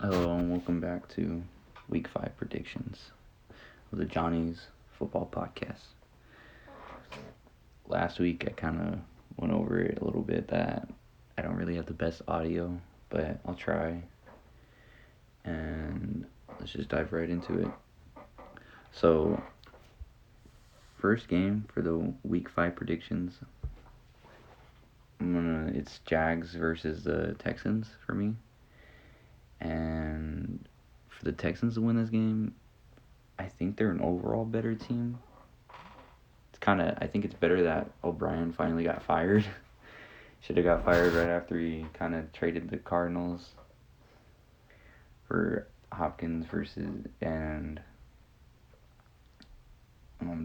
Hello and welcome back to Week 5 predictions of the Johnny's Football Podcast. Last week I kind of went over it a little bit that I don't really have the best audio, but I'll try. And let's just dive right into it. So, first game for the Week 5 predictions. It's Jags versus the Texans for me. And for the Texans to win this game, I think they're an overall better team. I think it's better that O'Brien finally got fired. Should have got fired right after he kind of traded the Cardinals for Hopkins and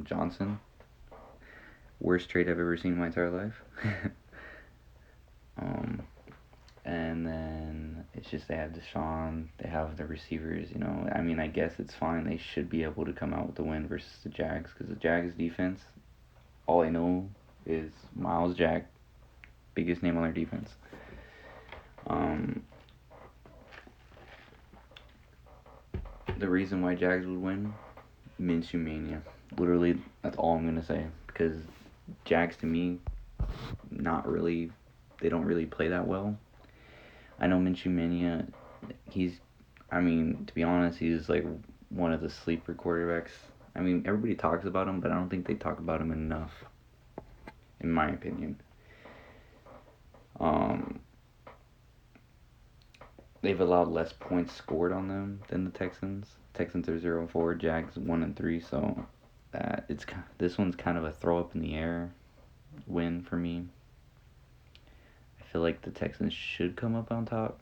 Johnson. Worst trade I've ever seen in my entire life. And then it's just they have Deshaun, they have the receivers. I guess it's fine. They should be able to come out with the win versus the Jags because the Jags defense, all I know is Miles Jack, biggest name on their defense. The reason why Jags would win, Minshew mania. Literally, that's all I'm gonna say because Jags to me, not really. They don't really play that well. I know Minshew mania. To be honest, he's like one of the sleeper quarterbacks. Everybody talks about him, but I don't think they talk about him enough, in my opinion. They've allowed less points scored on them than the Texans. Texans are 0-4, Jags 1-3. So this one's kind of a throw up in the air win for me. I feel like the Texans should come up on top.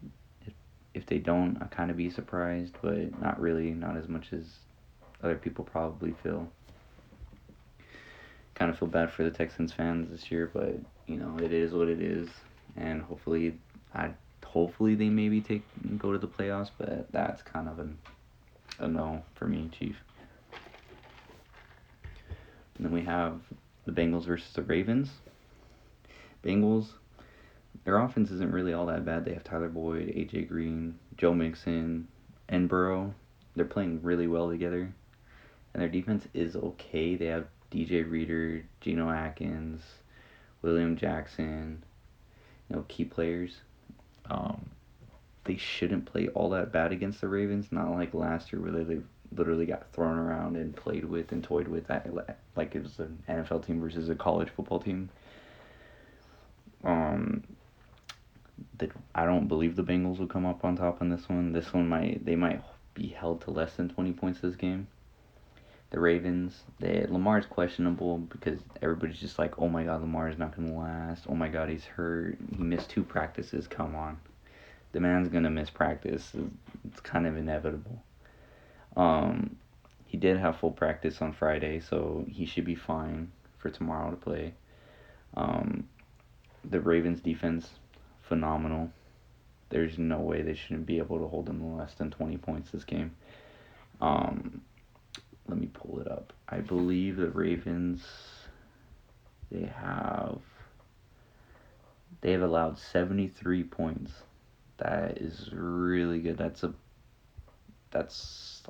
If they don't, I'd kind of be surprised, but not really, not as much as other people probably feel. Kind of feel bad for the Texans fans this year, but it is what it is, and hopefully they maybe go to the playoffs, but that's kind of a no for me, Chief. And then we have the Bengals versus the Ravens. Bengals, their offense isn't really all that bad. They have Tyler Boyd, AJ Green, Joe Mixon, and Burrow. They're playing really well together. And their defense is okay. They have DJ Reader, Geno Atkins, William Jackson, key players. They shouldn't play all that bad against the Ravens. Not like last year where they literally got thrown around and played with and toyed with like it was an NFL team versus a college football team. I don't believe the Bengals will come up on top on this one. They might be held to less than 20 points this game. The Ravens, Lamar's questionable because everybody's just like, oh my God, Lamar's not going to last. Oh my God, he's hurt. He missed 2 practices. Come on. The man's going to miss practice. It's kind of inevitable. He did have full practice on Friday, so he should be fine for tomorrow to play. The Ravens defense, phenomenal. There's no way they shouldn't be able to hold them to less than 20 points this game. Let me pull it up. I believe the Ravens, they have allowed 73 points. That is really good. That's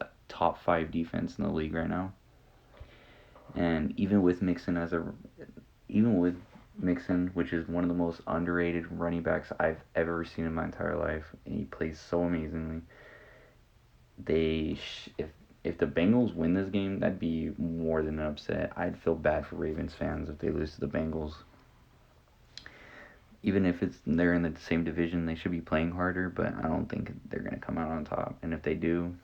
like top 5 defense in the league right now. And even with Mixon, which is one of the most underrated running backs I've ever seen in my entire life, and he plays so amazingly. If the Bengals win this game, that'd be more than an upset. I'd feel bad for Ravens fans if they lose to the Bengals. Even if they're in the same division, they should be playing harder, but I don't think they're going to come out on top. And if they do,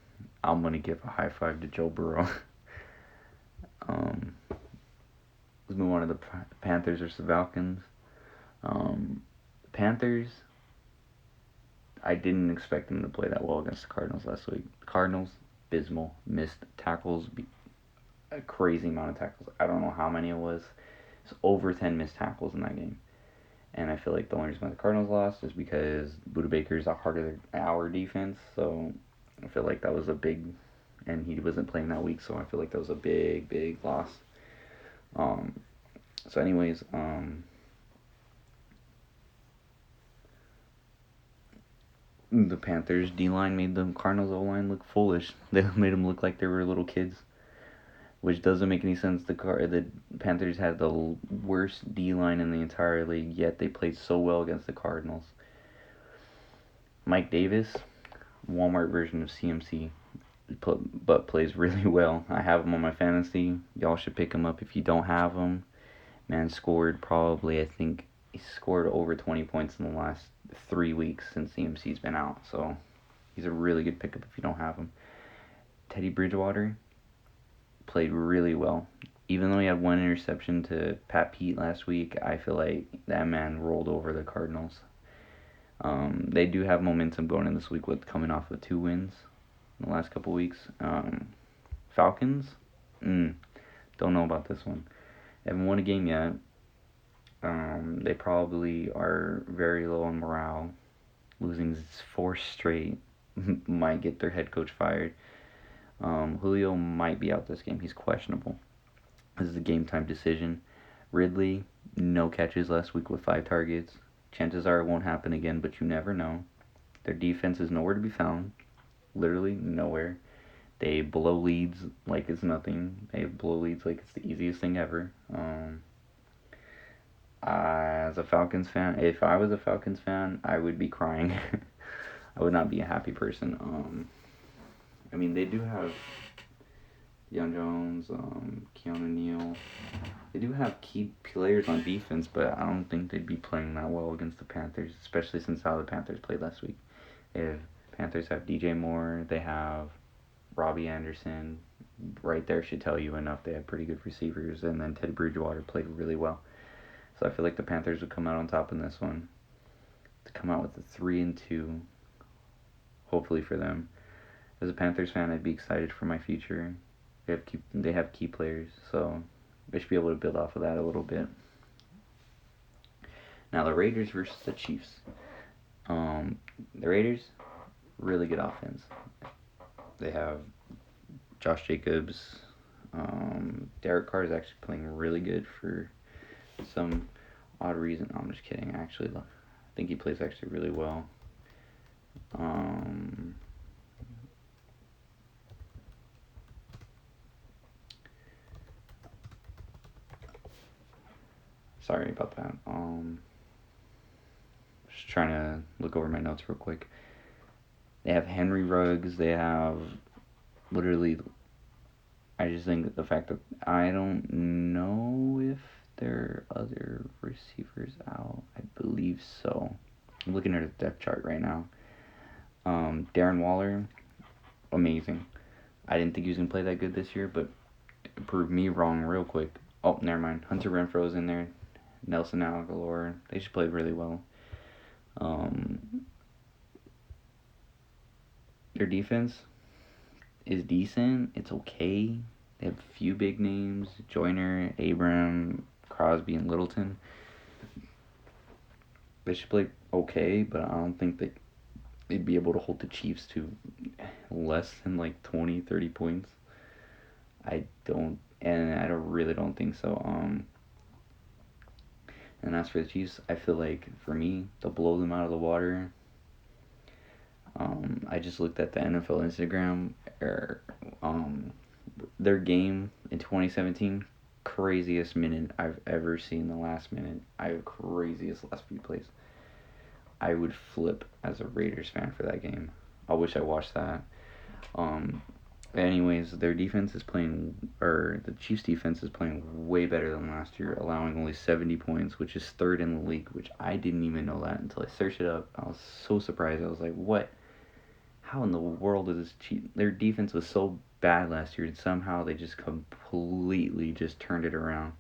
I'm going to give a high five to Joe Burrow. Let's move on to the Panthers versus the Falcons. Panthers, I didn't expect them to play that well against the Cardinals last week. The Cardinals, abysmal. Missed tackles, a crazy amount of tackles. I don't know how many it was. It's over 10 missed tackles in that game. And I feel like the only reason why the Cardinals lost is because Budda Baker's a heart of our defense. So I feel like that was a big, and he wasn't playing that week. So I feel like that was a big, big loss. So anyways, The Panthers D line made the Cardinals O line look foolish. They made them look like they were little kids, which doesn't make any sense. The Panthers had the worst D line in the entire league, yet they played so well against the Cardinals. Mike Davis, Walmart version of CMC, but plays really well. I have him on my fantasy. Y'all should pick him up if you don't have him. Man scored probably, I think he scored over 20 points in the last 3 weeks since CMC's been out. So he's a really good pickup if you don't have him. Teddy Bridgewater played really well. Even though he had one interception to Pat Pete last week, I feel like that man rolled over the Cardinals. They do have momentum going in this week with coming off of 2 wins in the last couple weeks. Falcons? Don't know about this one. They haven't won a game yet. They probably are very low on morale. Losing 4 straight might get their head coach fired. Julio might be out this game. He's questionable. This is a game time decision. Ridley, no catches last week with 5 targets. Chances are it won't happen again, but you never know. Their defense is nowhere to be found. Literally nowhere. They blow leads like it's nothing. They blow leads like it's the easiest thing ever. As a Falcons fan, if I was a Falcons fan, I would be crying. I would not be a happy person. I mean, they do have Deion Jones, Keanu Neal. They do have key players on defense, but I don't think they'd be playing that well against the Panthers, especially since how the Panthers played last week. If Panthers have DJ Moore, they have Robbie Anderson. Right there should tell you enough. They have pretty good receivers, and then Teddy Bridgewater played really well. So I feel like the Panthers would come out on top in this one. To come out with a 3-2, hopefully for them. As a Panthers fan, I'd be excited for my future. They have key players, so they should be able to build off of that a little bit. Now the Raiders versus the Chiefs. The Raiders, really good offense. They have Josh Jacobs. Derek Carr is actually playing really good for some odd reason. No, I'm just kidding. Actually, I think he plays actually really well. Sorry about that. Just trying to look over my notes real quick. They have Henry Ruggs. They have literally. I just think the fact that I don't know if there are other receivers out. I believe so. I'm looking at the depth chart right now. Darren Waller, amazing. I didn't think he was going to play that good this year, but it proved me wrong real quick. Oh, never mind. Hunter Renfro's in there. Nelson Aguilar. They should play really well. Their defense is decent. It's okay. They have a few big names. Joyner, Abram, Crosby, and Littleton. They should play okay, but I don't think they'd be able to hold the Chiefs to less than like 20, 30 points. I really don't think so. And as for the Chiefs, I feel like for me, they'll blow them out of the water. I just looked at the NFL Instagram, their game in 2017, craziest minute I've ever seen. The last minute, craziest last few plays. I would flip as a Raiders fan for that game. I wish I watched that. Anyways, their defense is playing, or the Chiefs' defense is playing way better than last year, allowing only 70 points, which is 3rd in the league, which I didn't even know that until I searched it up. I was so surprised. I was like, what? How in the world is this Their defense was so bad last year, and somehow they just completely just turned it around.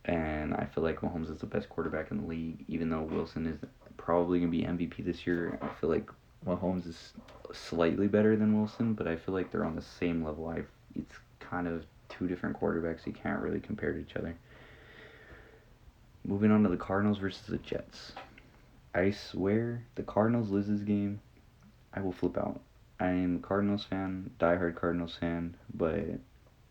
And I feel like Mahomes is the best quarterback in the league, even though Wilson is probably going to be MVP this year. I feel like Mahomes is slightly better than Wilson, but I feel like they're on the same level. It's kind of 2 different quarterbacks. You can't really compare to each other. Moving on to the Cardinals versus the Jets. I swear, the Cardinals lose this game, I will flip out. I am a Cardinals fan, diehard Cardinals fan, but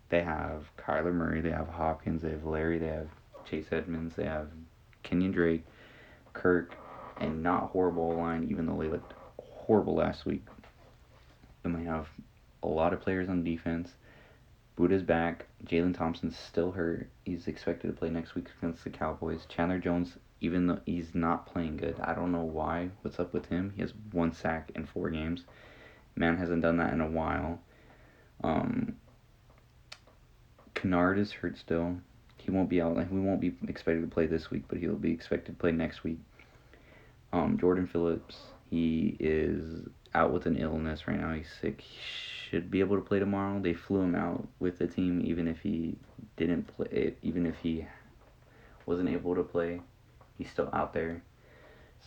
they have Kyler Murray, they have Hopkins, they have Larry, they have Chase Edmonds, they have Kenyon Drake, Kirk, and not horrible line, even though they looked horrible last week. Then we have a lot of players on defense. Buda's back. Jalen Thompson's still hurt. He's expected to play next week against the Cowboys. Chandler Jones, even though he's not playing good, I don't know why. What's up with him? He has 1 sack in 4 games. Man hasn't done that in a while. Kennard is hurt still. He won't be out. Like, we won't be expected to play this week, but he'll be expected to play next week. Jordan Phillips, he is out with an illness right now. He's sick. He should be able to play tomorrow. They flew him out with the team, even if he didn't play. Even if he wasn't able to play, he's still out there.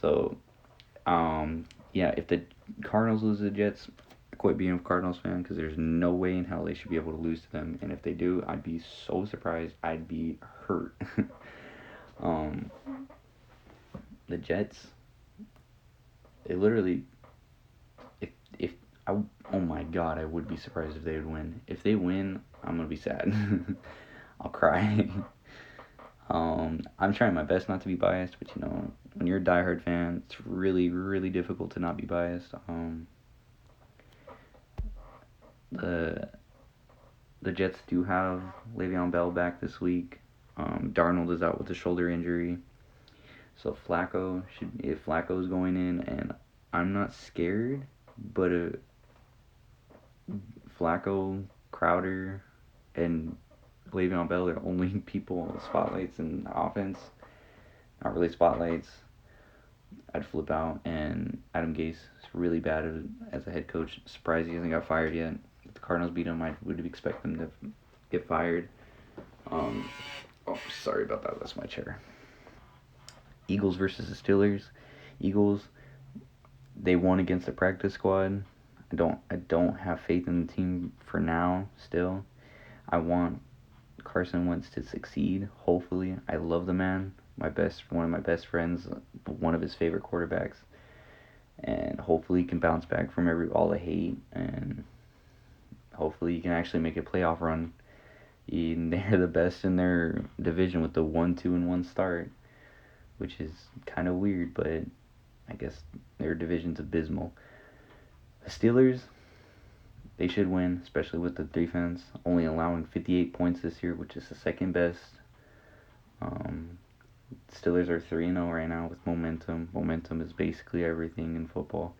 So, yeah, if the Cardinals lose to the Jets, I quit being a Cardinals fan because there's no way in hell they should be able to lose to them. And if they do, I'd be so surprised. I'd be hurt. The Jets, they literally, if I, oh my god, I would be surprised if they would win. If they win, I'm gonna be sad. I'll cry. I'm trying my best not to be biased, but when you're a diehard fan, it's really, really difficult to not be biased. The Jets do have Le'Veon Bell back this week. Darnold is out with a shoulder injury. So if Flacco's going in, and I'm not scared, but Flacco, Crowder, and Le'Veon Bell are the only people spotlights in the offense. Not really spotlights. I'd flip out, and Adam Gase is really bad as a head coach. Surprised he hasn't got fired yet. If the Cardinals beat him, I would expect them to get fired. Oh, sorry about that. That's my chair. Eagles versus the Steelers. Eagles, they won against the practice squad. I don't have faith in the team for now. Still, I want Carson Wentz to succeed. Hopefully, I love the man. One of my best friends, one of his favorite quarterbacks, and hopefully he can bounce back from all the hate, and hopefully he can actually make a playoff run. They're the best in their division with the 1-2-1 start, which is kind of weird, but I guess their division's abysmal. The Steelers, they should win, especially with the defense, only allowing 58 points this year, which is the second best. Steelers are 3-0 right now with momentum. Momentum is basically everything in football.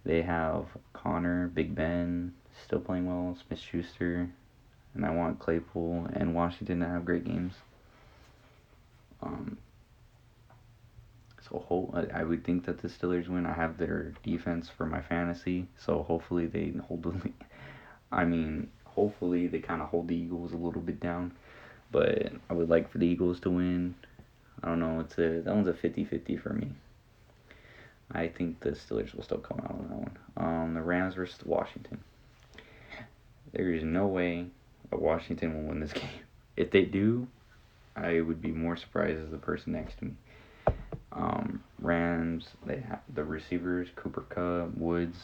They have Connor, Big Ben, still playing well, Smith-Schuster, and I want Claypool and Washington to have great games. So I would think that the Steelers win. I have their defense for my fantasy, so hopefully they hold the lead. Hopefully they kind of hold the Eagles a little bit down, but I would like for the Eagles to win. I don't know. That one's a 50-50 for me. I think the Steelers will still come out on that one. The Rams versus Washington. There is no way that Washington will win this game. If they do, I would be more surprised as the person next to me. Rams, they have the receivers, Cooper Kupp, Woods,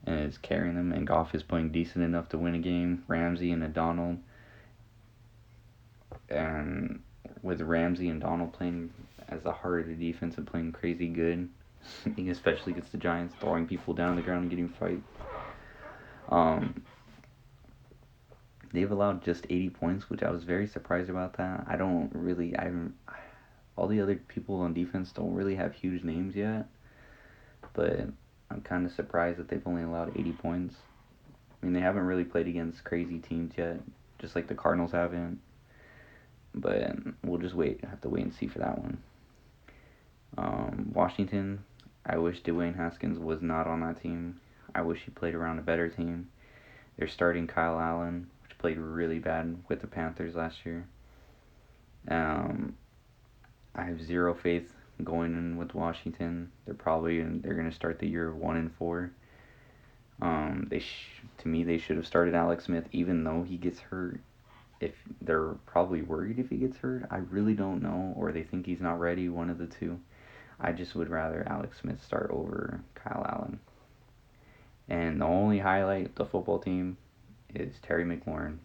and is carrying them, and Goff is playing decent enough to win a game. Ramsey and Donald. And with Ramsey and Donald playing as the heart of the defense and playing crazy good, especially against the Giants, throwing people down the ground and getting fight. They've allowed just 80 points, which I was very surprised about that. All the other people on defense don't really have huge names yet, but I'm kind of surprised that they've only allowed 80 points. I mean, they haven't really played against crazy teams yet, just like the Cardinals haven't. But we'll just have to wait and see for that one. Washington, I wish Dwayne Haskins was not on that team. I wish he played around a better team. They're starting Kyle Allen, which played really bad with the Panthers last year. I have zero faith going in with Washington. They're going to start the year 1-4. To me, they should have started Alex Smith, even though he gets hurt. If they're probably worried if he gets hurt, I really don't know, or they think he's not ready. One of the two. I just would rather Alex Smith start over Kyle Allen. And the only highlight of the football team is Terry McLaurin.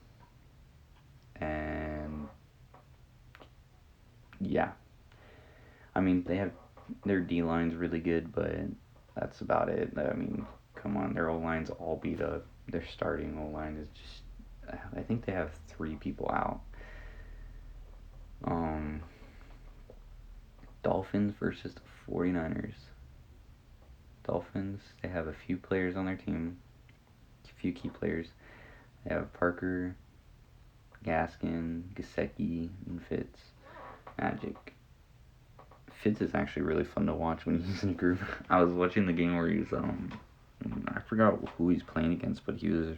And yeah. I mean, they have their D-line's really good, but That's about it. I mean, come on, their O line's all beat up. Their starting O line is just. I think they have 3 people out. Um, Dolphins versus the 49ers. Dolphins, they have a few players on their team, a few key players. They have Parker, Gaskin, Gesicki, and Fitz. Magic. Fitz is actually really fun to watch when he's in a group. I was watching the game where he's I forgot who he's playing against, but he was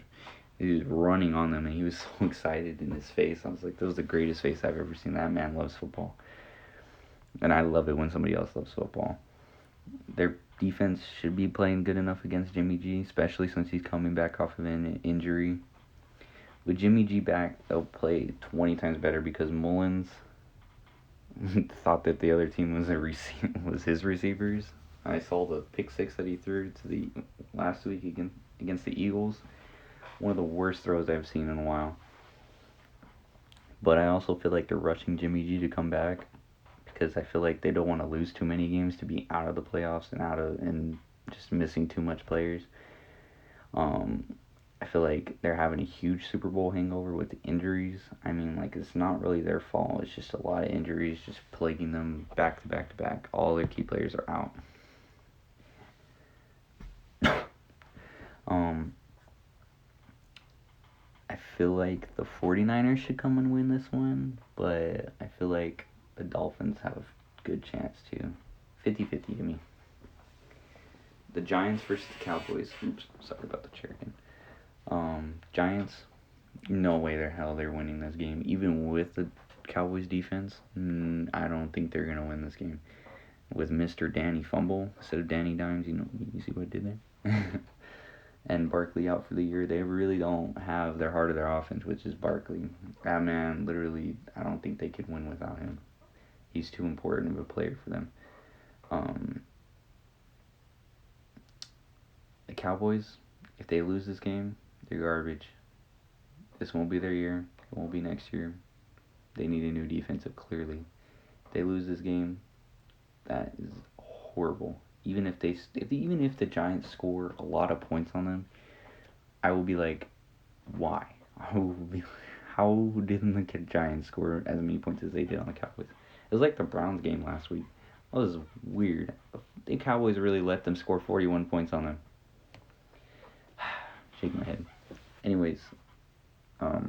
running on them and he was so excited in his face. I was like, that was the greatest face I've ever seen. That man loves football. And I love it when somebody else loves football. Their defense should be playing good enough against Jimmy G, especially since he's coming back off of an injury. With Jimmy G back, they'll play 20 times better because Mullins thought that the other team was his receivers. I saw the pick 6 that he threw to the last week against the Eagles. One of the worst throws I've seen in a while. But I also feel like they're rushing Jimmy G to come back because I feel like they don't want to lose too many games to be out of the playoffs and just missing too much players. I feel like they're having a huge Super Bowl hangover with the injuries. I mean, like, it's not really their fault. It's just a lot of injuries just plaguing them back to back to back. All their key players are out. I feel like the 49ers should come and win this one, but I feel like the Dolphins have a good chance too. 50-50 to me. The Giants versus the Cowboys. Oops, sorry about the chair again. Giants, no way they're winning this game. Even with the Cowboys defense, I don't think they're going to win this game. With Mr. Danny Fumble instead of Danny Dimes, you see what I did there? And Barkley out for the year, they really don't have their heart of their offense, which is Barkley. That man, literally, I don't think they could win without him. He's too important of a player for them. The Cowboys, if they lose this game, they're garbage. This won't be their year. It won't be next year. They need a new defensive, clearly. If they lose this game, that is horrible. Even if the Giants score a lot of points on them, I will be like, why? How didn't the Giants score as many points as they did on the Cowboys? It was like the Browns game last week. That was weird. The Cowboys really let them score 41 points on them. Shake my head. Anyways, I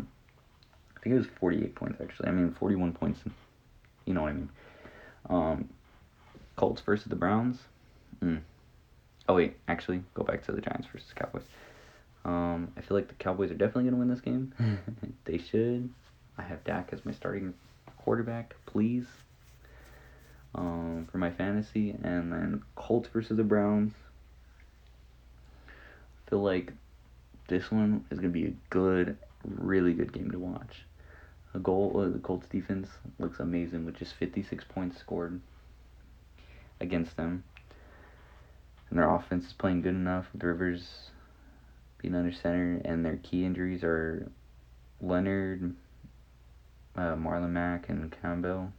think it was 48 points actually. I mean 41 points. You know what I mean. Colts versus the Browns. Oh wait, actually, go back to the Giants versus Cowboys. I feel like the Cowboys are definitely gonna win this game. They should. I have Dak as my starting quarterback, please. For my fantasy, and then Colts versus the Browns. I feel like this one is gonna be a good, really good game to watch. The Colts defense looks amazing with just 56 points scored against them. And their offense is playing good enough with Rivers being under center, and their key injuries are Leonard, Marlon Mack, and Campbell.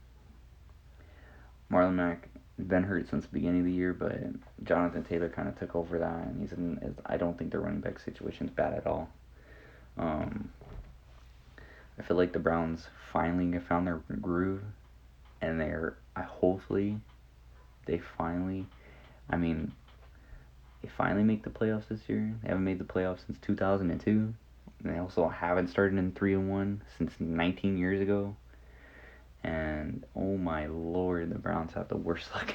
Marlon Mack has been hurt since the beginning of the year, but Jonathan Taylor kind of took over that, and I don't think their running back situation is bad at all. I feel like the Browns finally have found their groove, and hopefully they finally make the playoffs this year. They haven't made the playoffs since 2002. And they also haven't started in 3-1 since 19 years ago. And oh my lord, the Browns have the worst luck.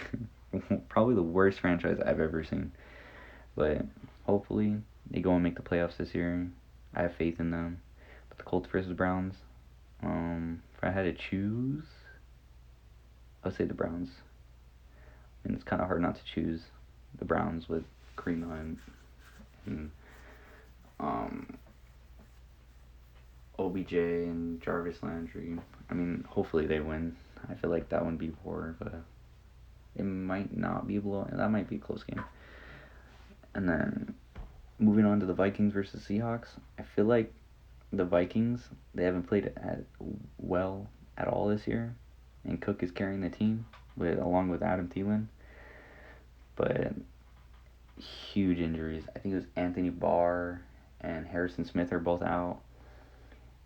Probably the worst franchise I've ever seen. But hopefully they go and make the playoffs this year. I have faith in them. But the Colts versus Browns, if I had to choose, I would say the Browns. And it's kind of hard not to choose the Browns with Kareem Hunt and OBJ and Jarvis Landry. I mean, hopefully they win. I feel like that would be war, but it might not be a blowout. That might be a close game. And then moving on to the Vikings versus Seahawks, I feel like the Vikings, they haven't played well at all this year, and Cook is carrying the team along with Adam Thielen. But huge injuries. I think it was Anthony Barr and Harrison Smith are both out,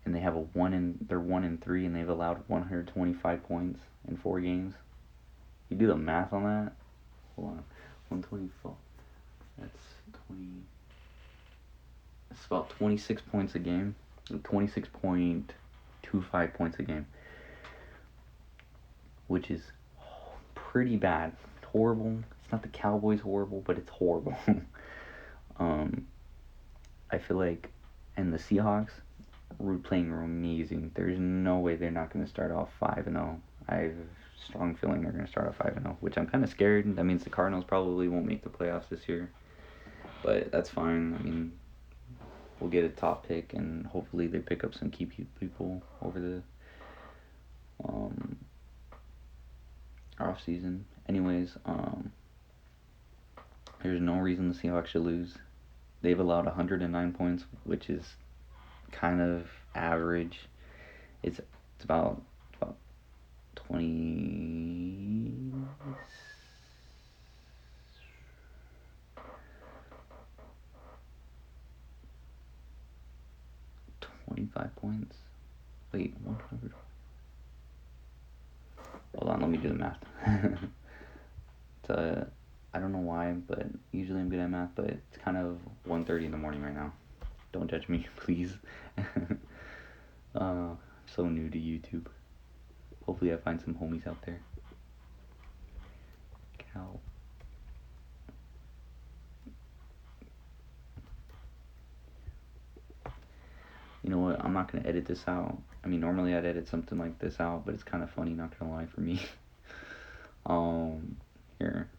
and they have they're 1-3, and they've allowed 125 points in 4 games. You do the math on that. Hold on, 124. That's 20. It's about 26 points a game. 26.25 points a game, which is pretty bad. It's horrible. It's not the Cowboys horrible, but it's horrible. I feel like, and the Seahawks playing amazing. There's no way they're not going to start off 5-0. I have a strong feeling they're going to start off 5-0, which I'm kind of scared. That means the Cardinals probably won't make the playoffs this year, but that's fine. I mean, we'll get a top pick, and hopefully they pick up some key people over the off season. Anyways, there's no reason the Seahawks should lose. They've allowed 109 points, which is kind of average. It's about 20. 25 points. Wait, 100. Hold on, let me do the math. I don't know why, but usually I'm good at math, but it's kind of 1:30 in the morning right now. Don't judge me, please. I'm so new to YouTube. Hopefully I find some homies out there. Cal. You know what? I'm not going to edit this out. I mean, normally I'd edit something like this out, but it's kind of funny, not going to lie, for me. Here.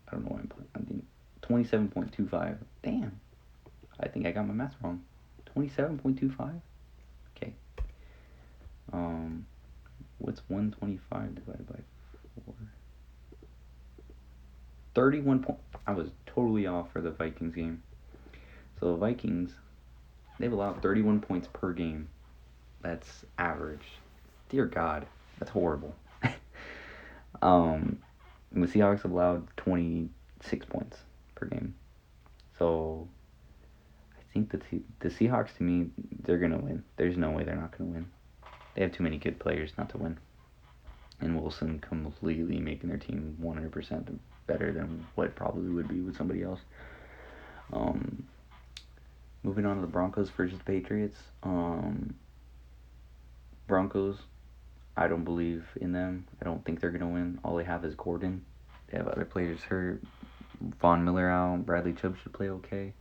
I don't know why I'm thinking 27.25. Damn. I think I got my math wrong. 27.25? Okay. What's 125 divided by 4? 31 points. I was totally off for the Vikings game. So the Vikings, they've allowed 31 points per game. That's average. Dear God, that's horrible. The Seahawks have allowed 26 points per game. So I think that the Seahawks, to me, they're going to win. There's no way they're not going to win. They have too many good players not to win. And Wilson completely making their team 100% better than what it probably would be with somebody else. Moving on to the Broncos versus the Patriots. Broncos, I don't believe in them. I don't think they're going to win. All they have is Gordon. They have other players hurt. Von Miller out. Bradley Chubb should play okay.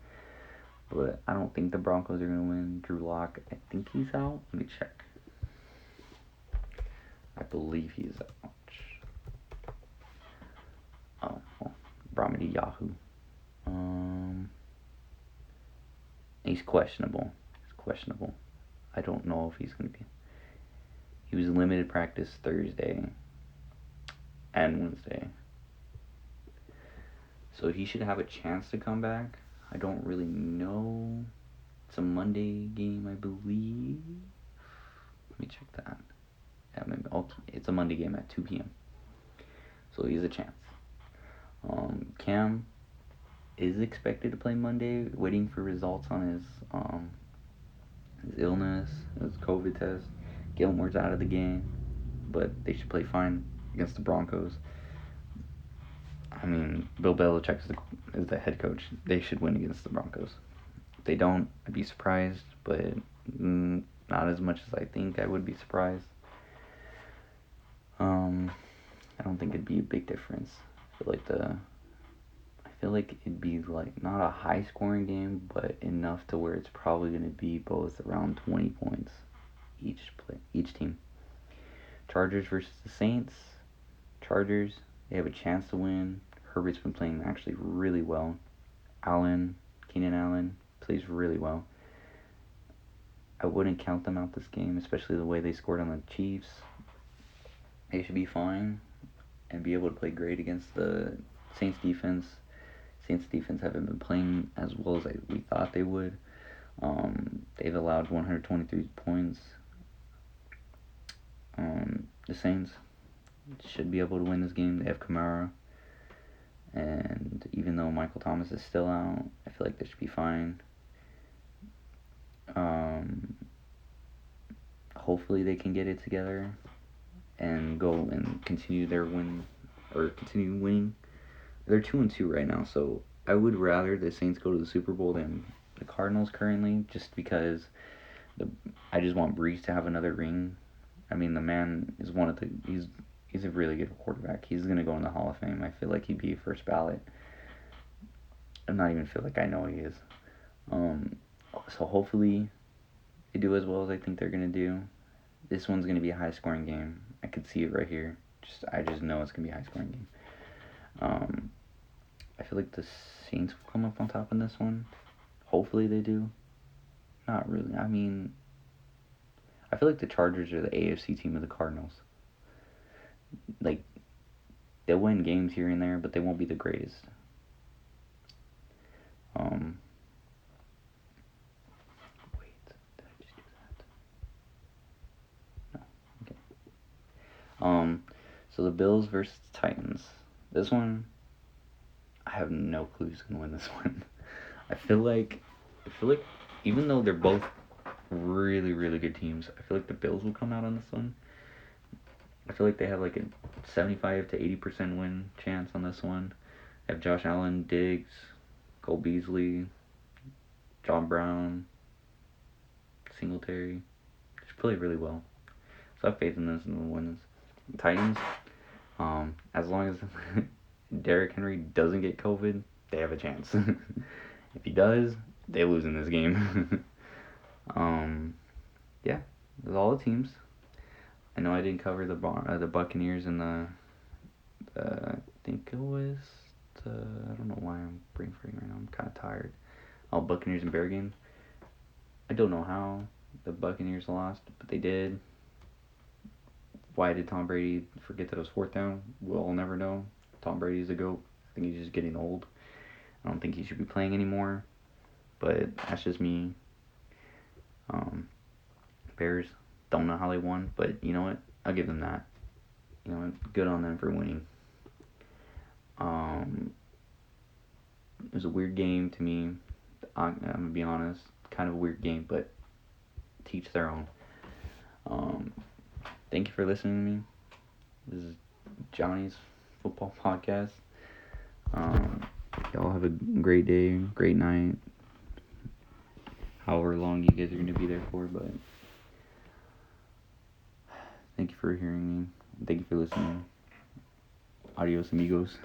But I don't think the Broncos are going to win. Drew Lock, I think he's out. Let me check. I believe he's out. Oh, well, brought me to Yahoo. He's questionable. I don't know if he's going to be. He was in limited practice Thursday and Wednesday. So he should have a chance to come back. I don't really know. It's a Monday game, I believe. Let me check that. Yeah, maybe it's a Monday game at 2 p.m. So he has a chance. Cam is expected to play Monday, waiting for results on his illness, his COVID test. Gilmore's out of the game, but they should play fine against the Broncos. I mean, Bill Belichick is the head coach. They should win against the Broncos. If they don't, I'd be surprised, but not as much as I think I would be surprised. I don't think it'd be a big difference. I feel like it'd be like not a high scoring game, but enough to where it's probably going to be both around 20 points each team. Chargers versus the Saints. Chargers, they have a chance to win. Herbert's been playing actually really well. Keenan Allen plays really well. I wouldn't count them out this game, especially the way they scored on the Chiefs. They should be fine and be able to play great against the Saints defense. Saints defense haven't been playing as well as we thought they would. They've allowed 123 points. The Saints should be able to win this game. They have Kamara. And even though Michael Thomas is still out, I feel like they should be fine. Hopefully they can get it together and go and continue their win or continue winning. They're 2-2 right now, so I would rather the Saints go to the Super Bowl than the Cardinals currently, just because I just want Brees to have another ring. I mean, the man is he's a really good quarterback. He's gonna go in the Hall of Fame. I feel like he'd be first ballot. I'm not even feel like I know he is. So hopefully they do as well as I think they're gonna do. This one's gonna be a high scoring game. I could see it right here. I just know it's gonna be a high scoring game. I feel like the Saints will come up on top in this one. Hopefully they do. Not really. I mean, I feel like the Chargers are the AFC team of the Cardinals. Like, they'll win games here and there, but they won't be the greatest. Wait, did I just do that? No. Okay. So the Bills versus Titans. This one, I have no clue who's gonna win this one. I feel like even though they're both really, really good teams, I feel like the Bills will come out on this one. I feel like they have like a 75 to 80% win chance on this one. They have Josh Allen, Diggs, Cole Beasley, John Brown, Singletary. Just play really well. So I have faith in this and will win this. Titans, as long as Derrick Henry doesn't get COVID, they have a chance. If he does, they lose in this game. Yeah, that's all the teams. I know I didn't cover the Buccaneers and I think it was I don't know why I'm brain farting right now. I'm kind of tired. Oh, Buccaneers and Bear game. I don't know how the Buccaneers lost, but they did. Why did Tom Brady forget that it was fourth down? We'll never know. Tom Brady's a GOAT. I think he's just getting old. I don't think he should be playing anymore. But that's just me. Bears don't know how they won, but you know what? I'll give them that. You know what? Good on them for winning. It was a weird game to me. I'm gonna be honest. Kind of a weird game, but teach their own. Thank you for listening to me. This is Johnny's football podcast. Y'all have a great day, great night. However long you guys are going to be there for, but thank you for hearing me. Thank you for listening. Adios, amigos.